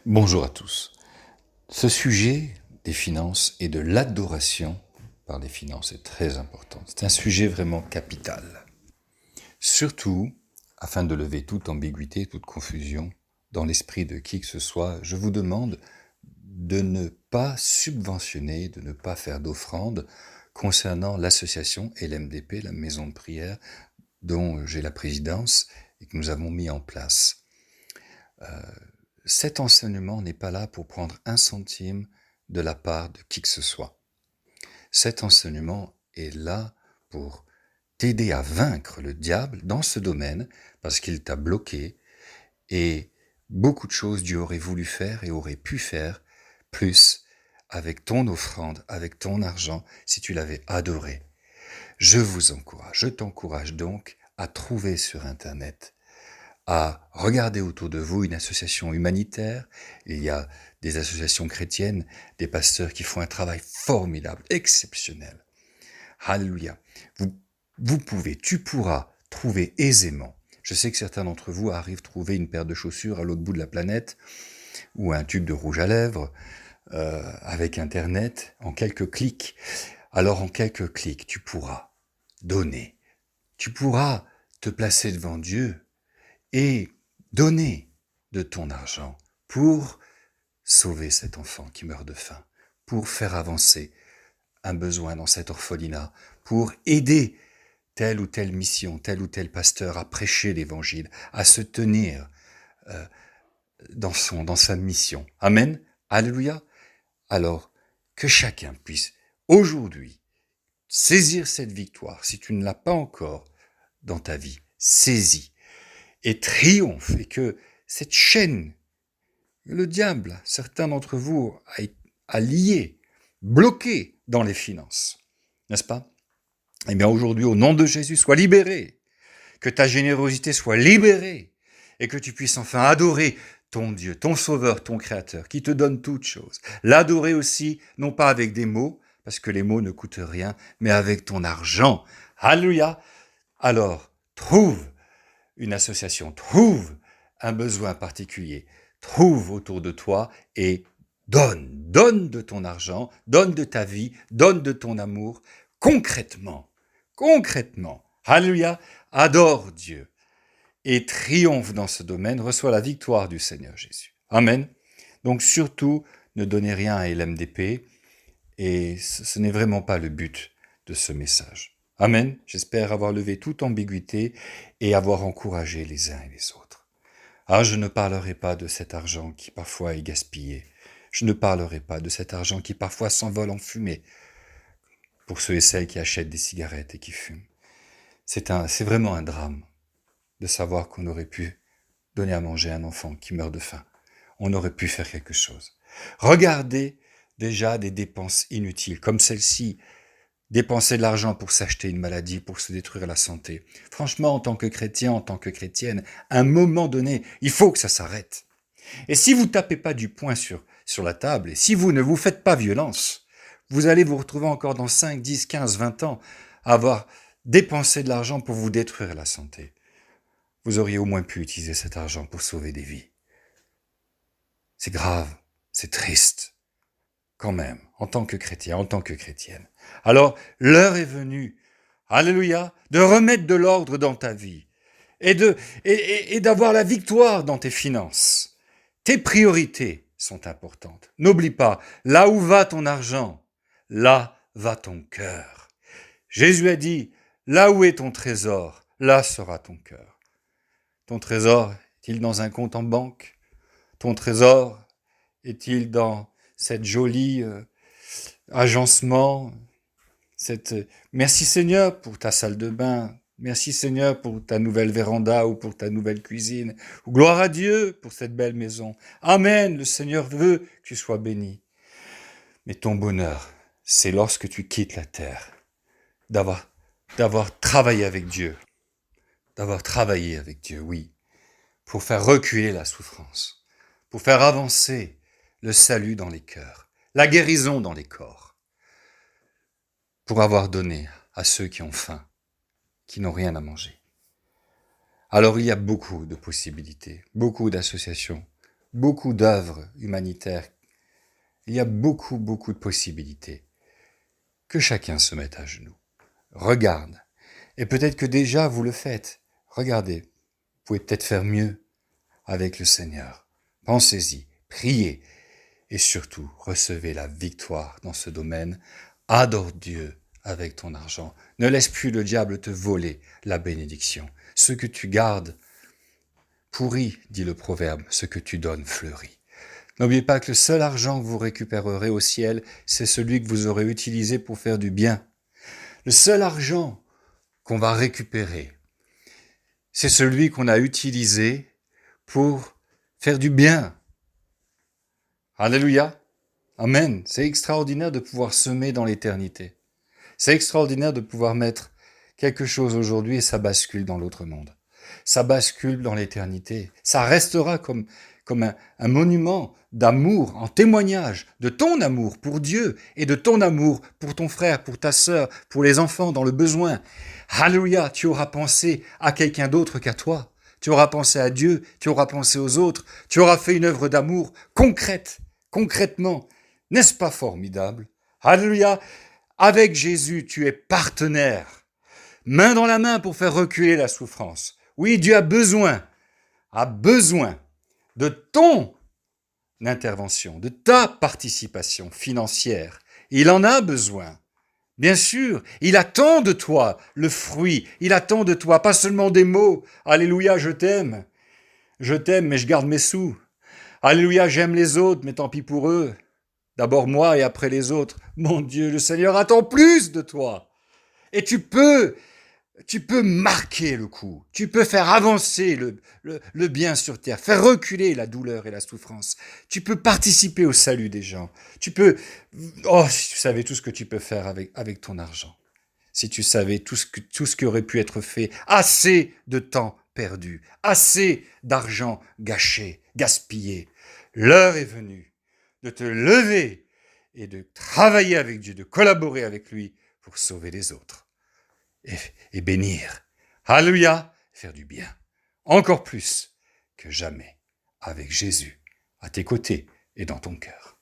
Bonjour à tous. Ce sujet des finances et de l'adoration par les finances est très important. C'est un sujet vraiment capital. Surtout, afin de lever toute ambiguïté, toute confusion dans l'esprit de qui que ce soit, je vous demande de ne pas subventionner, de ne pas faire d'offrande concernant l'association LMDP, la maison de prière, dont j'ai la présidence et que nous avons mis en place. Cet enseignement n'est pas là pour prendre un centime de la part de qui que ce soit. Cet enseignement est là pour t'aider à vaincre le diable dans ce domaine parce qu'il t'a bloqué et beaucoup de choses Dieu aurait voulu faire et aurait pu faire plus avec ton offrande, avec ton argent, si tu l'avais adoré. Je t'encourage donc à trouver sur Internet, à regarder autour de vous une association humanitaire. Il y a des associations chrétiennes, des pasteurs qui font un travail formidable, exceptionnel. Alléluia. Tu pourras trouver aisément. Je sais que certains d'entre vous arrivent à trouver une paire de chaussures à l'autre bout de la planète ou un tube de rouge à lèvres avec Internet en quelques clics. Alors en quelques clics, tu pourras donner. Tu pourras te placer devant Dieu et donner de ton argent pour sauver cet enfant qui meurt de faim, pour faire avancer un besoin dans cet orphelinat, pour aider telle ou telle mission, tel ou tel pasteur à prêcher l'évangile, à se tenir dans sa mission. Amen. Alléluia. Alors, que chacun puisse aujourd'hui saisir cette victoire. Si tu ne l'as pas encore dans ta vie, saisis et triomphe, et que cette chaîne, le diable, certains d'entre vous, a lié, bloqué dans les finances, n'est-ce pas? Eh bien aujourd'hui, au nom de Jésus, sois libéré, que ta générosité soit libérée, et que tu puisses enfin adorer ton Dieu, ton Sauveur, ton Créateur, qui te donne toutes choses. L'adorer aussi, non pas avec des mots, parce que les mots ne coûtent rien, mais avec ton argent. Alléluia! Alors, trouve une association, trouve un besoin particulier, trouve autour de toi et donne de ton argent, donne de ta vie, donne de ton amour, concrètement, alléluia, adore Dieu et triomphe dans ce domaine, reçois la victoire du Seigneur Jésus. Amen. Donc surtout, ne donnez rien à LMDP et ce n'est vraiment pas le but de ce message. Amen. J'espère avoir levé toute ambiguïté et avoir encouragé les uns et les autres. Ah, je ne parlerai pas de cet argent qui parfois est gaspillé. Je ne parlerai pas de cet argent qui parfois s'envole en fumée pour ceux et celles qui achètent des cigarettes et qui fument. C'est vraiment un drame de savoir qu'on aurait pu donner à manger à un enfant qui meurt de faim. On aurait pu faire quelque chose. Regardez déjà des dépenses inutiles comme celle-ci. Dépenser de l'argent pour s'acheter une maladie, pour se détruire la santé. Franchement, en tant que chrétien, en tant que chrétienne, à un moment donné, il faut que ça s'arrête. Et si vous tapez pas du poing sur la table, et si vous ne vous faites pas violence, vous allez vous retrouver encore dans 5, 10, 15, 20 ans à avoir dépensé de l'argent pour vous détruire la santé. Vous auriez au moins pu utiliser cet argent pour sauver des vies. C'est grave, c'est triste, quand même, en tant que chrétien, en tant que chrétienne. Alors, l'heure est venue, alléluia, de remettre de l'ordre dans ta vie et d'avoir la victoire dans tes finances. Tes priorités sont importantes. N'oublie pas, là où va ton argent, là va ton cœur. Jésus a dit, là où est ton trésor, là sera ton cœur. Ton trésor est-il dans un compte en banque? Ton trésor est-il dans cette jolie agencement, merci Seigneur pour ta salle de bain, merci Seigneur pour ta nouvelle véranda ou pour ta nouvelle cuisine, ou gloire à Dieu pour cette belle maison. Amen, le Seigneur veut que tu sois béni. Mais ton bonheur, c'est lorsque tu quittes la terre, d'avoir travaillé avec Dieu, oui, pour faire reculer la souffrance, pour faire avancer le salut dans les cœurs, la guérison dans les corps, pour avoir donné à ceux qui ont faim, qui n'ont rien à manger. Alors il y a beaucoup de possibilités, beaucoup d'associations, beaucoup d'œuvres humanitaires. Il y a beaucoup de possibilités. Que chacun se mette à genoux. Regarde. Et peut-être que déjà vous le faites. Regardez. Vous pouvez peut-être faire mieux avec le Seigneur. Pensez-y. Priez. Et surtout, recevez la victoire dans ce domaine. Adore Dieu avec ton argent. Ne laisse plus le diable te voler la bénédiction. Ce que tu gardes pourrit, dit le proverbe, ce que tu donnes fleurit. N'oubliez pas que le seul argent que vous récupérerez au ciel, c'est celui que vous aurez utilisé pour faire du bien. Le seul argent qu'on va récupérer, c'est celui qu'on a utilisé pour faire du bien. Alléluia. Amen. C'est extraordinaire de pouvoir semer dans l'éternité. C'est extraordinaire de pouvoir mettre quelque chose aujourd'hui et ça bascule dans l'autre monde. Ça bascule dans l'éternité. Ça restera comme un monument d'amour, en témoignage de ton amour pour Dieu et de ton amour pour ton frère, pour ta sœur, pour les enfants dans le besoin. Alléluia, tu auras pensé à quelqu'un d'autre qu'à toi. Tu auras pensé à Dieu, tu auras pensé aux autres, tu auras fait une œuvre d'amour concrètement. N'est-ce pas formidable? Alléluia, avec Jésus, tu es partenaire. Main dans la main pour faire reculer la souffrance. Oui, Dieu a besoin de ton intervention, de ta participation financière. Il en a besoin. Bien sûr, il attend de toi le fruit. Il attend de toi pas seulement des mots. Alléluia, je t'aime. Je t'aime, mais je garde mes sous. Alléluia, j'aime les autres, mais tant pis pour eux. D'abord moi et après les autres. Mon Dieu, le Seigneur attend plus de toi. Et tu peux marquer le coup, tu peux faire avancer le bien sur terre, faire reculer la douleur et la souffrance. Tu peux participer au salut des gens. Si tu savais tout ce que tu peux faire avec ton argent. Si tu savais tout ce qui aurait pu être fait, assez de temps perdu, assez d'argent gâché, gaspillé. L'heure est venue de te lever et de travailler avec Dieu, de collaborer avec lui pour sauver les autres. Et bénir. Alléluia, faire du bien. Encore plus que jamais avec Jésus à tes côtés et dans ton cœur.